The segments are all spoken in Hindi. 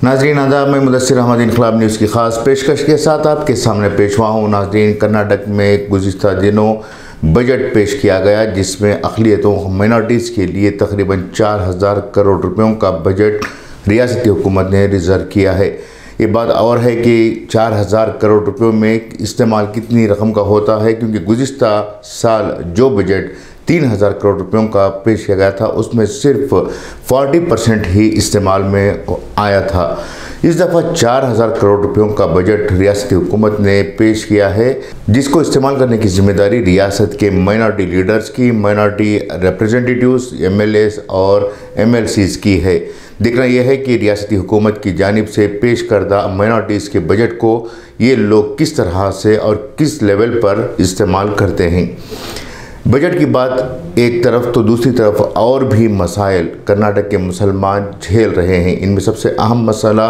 नाजरीन आदाब, मैं मुदस्सिर अहमद इनकलाब न्यूज़ की ख़ास पेशकश के साथ आपके सामने पेश हुआ हूँ। नाजरीन, कर्नाटक में गुज़िश्ता दिनों बजट पेश किया गया जिसमें अक़लियतों माइनॉरिटीज़ के लिए तकरीबन 4000 करोड़ रुपयों का बजट रियासती हुकूमत ने रिज़र्व किया है। ये बात और है कि 4000 करोड़ रुपयों में इस्तेमाल कितनी रकम का होता है, क्योंकि गुज़िश्ता साल जो बजट 3000 करोड़ रुपयों का पेश किया गया था उसमें सिर्फ 40% ही इस्तेमाल में आया था। इस दफ़ा 4000 करोड़ रुपयों का बजट रियासती हुकूमत ने पेश किया है, जिसको इस्तेमाल करने की जिम्मेदारी रियासत के माइनॉरिटी लीडर्स की, माइनॉरिटी रिप्रेजेंटेटिव्स, MLAs और MLCs की है। देखना यह है कि रियासती हुकूमत की जानिब से पेश करदा माइनॉरिटीज़ के बजट को ये लोग किस तरह से और किस लेवल पर इस्तेमाल करते हैं। बजट की बात एक तरफ तो दूसरी तरफ और भी मसाइल कर्नाटक के मुसलमान झेल रहे हैं। इनमें सबसे अहम मसला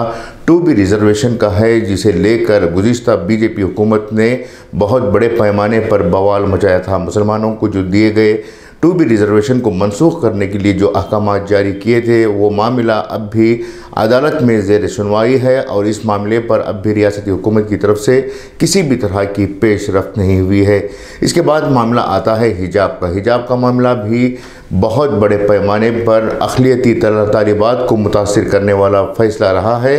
2B रिज़र्वेशन का है, जिसे लेकर गुज़िश्ता BJP हुकूमत ने बहुत बड़े पैमाने पर बवाल मचाया था। मुसलमानों को जो दिए गए 2B रिज़र्वेशन को मनसूख करने के लिए जो अहकामात जारी किए थे, वो मामला अब भी अदालत में ज़ेर सुनवाई है और इस मामले पर अब भी रियासती हुकूमत की तरफ से किसी भी तरह की पेशरफ्त नहीं हुई है। इसके बाद मामला आता है हिजाब का। हिजाब का मामला भी बहुत बड़े पैमाने पर अक़लियती तालिबात को मुतासिर करने वाला फ़ैसला रहा है।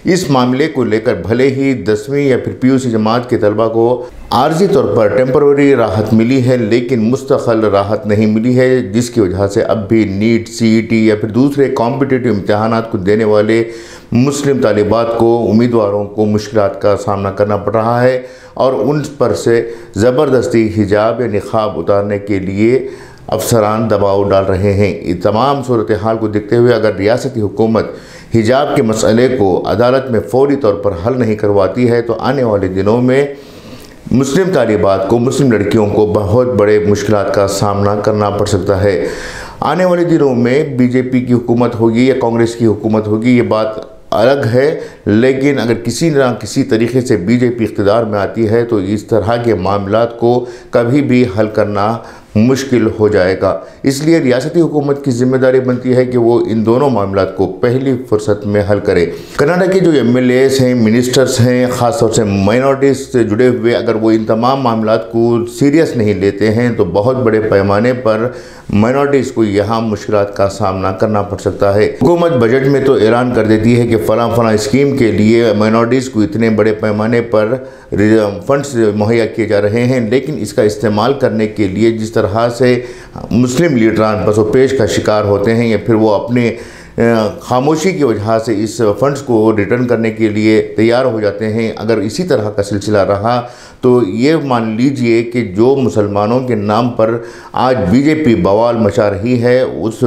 इस मामले को लेकर भले ही 10वीं या फिर PUC जमात के तलबा को आर्जी तौर पर टेम्पररी राहत मिली है, लेकिन मुस्तक़िल राहत नहीं मिली है, जिसकी वजह से अब भी नीट, CET या फिर दूसरे कॉम्पिटिटिव इम्तहानात को देने वाले मुस्लिम तालिबात को, उम्मीदवारों को मुश्किलात का सामना करना पड़ रहा है और उन पर से ज़बरदस्ती हिजाब या निक़ाब उतारने के लिए अफसरान दबाव डाल रहे हैं। इस तमाम सूरत हाल को देखते हुए अगर रियासती हुकूमत हिजाब के मसले को अदालत में फ़ौरी तौर पर हल नहीं करवाती है तो आने वाले दिनों में मुस्लिम तालिबात को, मुस्लिम लड़कियों को बहुत बड़े मुश्किलात का सामना करना पड़ सकता है। आने वाले दिनों में BJP की हुकूमत होगी या कांग्रेस की हुकूमत होगी, ये बात अलग है, लेकिन अगर किसी न किसी तरीके से BJP इक़्तिदार में आती है तो इस तरह के मामलात को कभी भी हल करना मुश्किल हो जाएगा। इसलिए रियासती हुकूमत की जिम्मेदारी बनती है कि वो इन दोनों मामलात को पहली फुर्सत में हल करे। कर्नाटक के जो MLAs हैं, मिनिस्टर्स हैं, ख़ास तौर से माइनॉरिटीज़ से जुड़े हुए, अगर वो इन तमाम मामलात को सीरियस नहीं लेते हैं तो बहुत बड़े पैमाने पर माइनॉरिटीज़ को यहाँ मुश्किलात का सामना करना पड़ सकता है। हुकूमत बजट में तो ऐलान कर देती है कि फ़लाँ स्कीम के लिए माइनॉरिटीज़ को इतने बड़े पैमाने पर फंड्स मुहैया किए जा रहे हैं, लेकिन इसका इस्तेमाल करने के लिए जिस तरह से मुस्लिम लीडरान पसोपेश का शिकार होते हैं या फिर वो अपने खामोशी की वजह से इस फंड्स को रिटर्न करने के लिए तैयार हो जाते हैं, अगर इसी तरह का सिलसिला रहा तो ये मान लीजिए कि जो मुसलमानों के नाम पर आज BJP बवाल मचा रही है, उस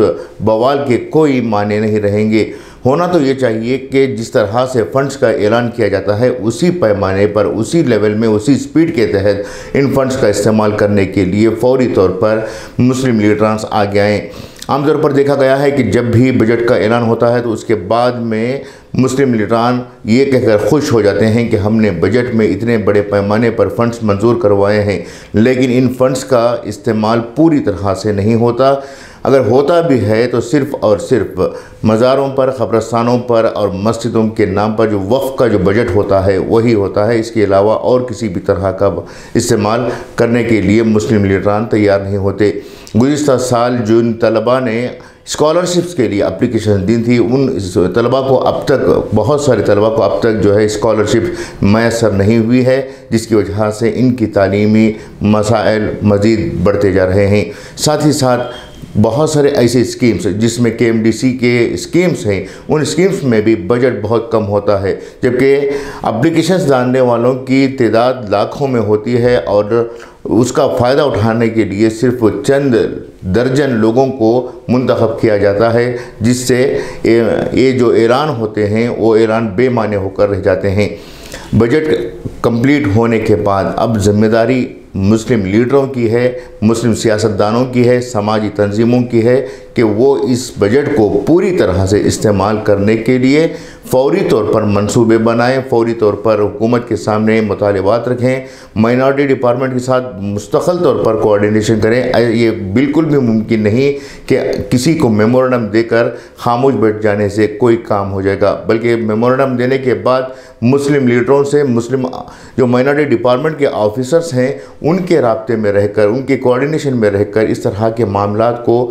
बवाल के कोई माने नहीं रहेंगे। होना तो ये चाहिए कि जिस तरह से फ़ंड्स का ऐलान किया जाता है उसी पैमाने पर, उसी लेवल में, उसी स्पीड के तहत इन फ़ंड्स का इस्तेमाल करने के लिए फ़ौरी तौर पर मुस्लिम लीडरान्स आगे आएँ। आमतौर पर देखा गया है कि जब भी बजट का ऐलान होता है तो उसके बाद में मुस्लिम लीडरान ये कहकर खुश हो जाते हैं कि हमने बजट में इतने बड़े पैमाने पर फ़ंड्स मंजूर करवाए हैं, लेकिन इन फ़ंड्स का इस्तेमाल पूरी तरह से नहीं होता। अगर होता भी है तो सिर्फ़ और सिर्फ मज़ारों पर, क़ब्रस्तानों पर और मस्जिदों के नाम पर जो वक्फ़ का जो बजट होता है वही होता है। इसके अलावा और किसी भी तरह का इस्तेमाल करने के लिए मुस्लिम लीडरान तैयार नहीं होते। गुज़िश्ता साल जिन तलबा ने स्कॉलरशिप्स के लिए एप्लीकेशन दी थी, उन तलबा को अब तक, बहुत सारे तलबा को अब तक जो है स्कॉलरशिप मैसर नहीं हुई है, जिसकी वजह से इनकी तालीमी मसाइल मज़ीद बढ़ते जा रहे हैं। साथ ही साथ बहुत सारे ऐसे स्कीम्स जिसमें KMDC के स्कीम्स हैं, उन स्कीम्स में भी बजट बहुत कम होता है, जबकि एप्लीकेशंस डालने वालों की तादाद लाखों में होती है और उसका फ़ायदा उठाने के लिए सिर्फ चंद दर्जन लोगों को मुंतखब किया जाता है, जिससे ये जो ऐलान होते हैं वो ऐलान बेमाने होकर रह जाते हैं। बजट कंप्लीट होने के बाद अब जिम्मेदारी मुस्लिम लीडरों की है, मुस्लिम सियासतदानों की है, समाजी तंजीमों की है कि वो इस बजट को पूरी तरह से इस्तेमाल करने के लिए फौरी तौर पर मंसूबे बनाएं, फौरी तौर पर हुकूमत के सामने मुतालबात रखें, माइनॉरिटी डिपार्टमेंट के साथ मुस्तकिल तौर पर कोऑर्डिनेशन करें। ये बिल्कुल भी मुमकिन नहीं कि किसी को मेमोरेंडम देकर खामोश बैठ जाने से कोई काम हो जाएगा, बल्कि मेमोरेंडम देने के बाद मुस्लिम लीडरों से, मुस्लिम जो माइनॉरिटी डिपार्टमेंट के ऑफिसर्स हैं उनके राब्ते में रहकर, उनके कोऑर्डिनेशन में रहकर इस तरह के मामलात को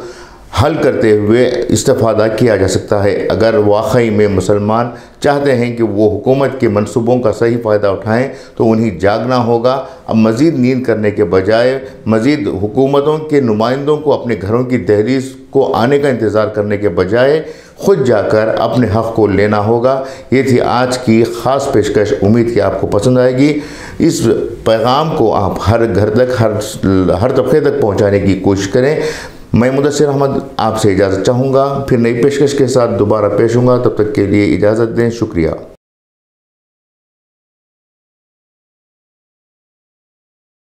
हल करते हुए इस्तेफादा किया जा सकता है। अगर वाकई में मुसलमान चाहते हैं कि वो हुकूमत के मंसूबों का सही फ़ायदा उठाएं तो उन्हें जागना होगा। अब मज़ीद नींद करने के बजाय, मज़ीद हुकूमतों के नुमाइंदों को अपने घरों की दहलीज को आने का इंतज़ार करने के बजाय ख़ुद जाकर अपने हक़ को लेना होगा। ये थी आज की ख़ास पेशकश। उम्मीद कि आपको पसंद आएगी। इस पैगाम को आप हर घर तक, हर तबके तक पहुँचाने की कोशिश करें। मैं मुदस्सिर अहमद आपसे इजाज़त चाहूँगा, फिर नई पेशकश के साथ दोबारा पेश होऊंगा। तब तक के लिए इजाज़त दें। शुक्रिया।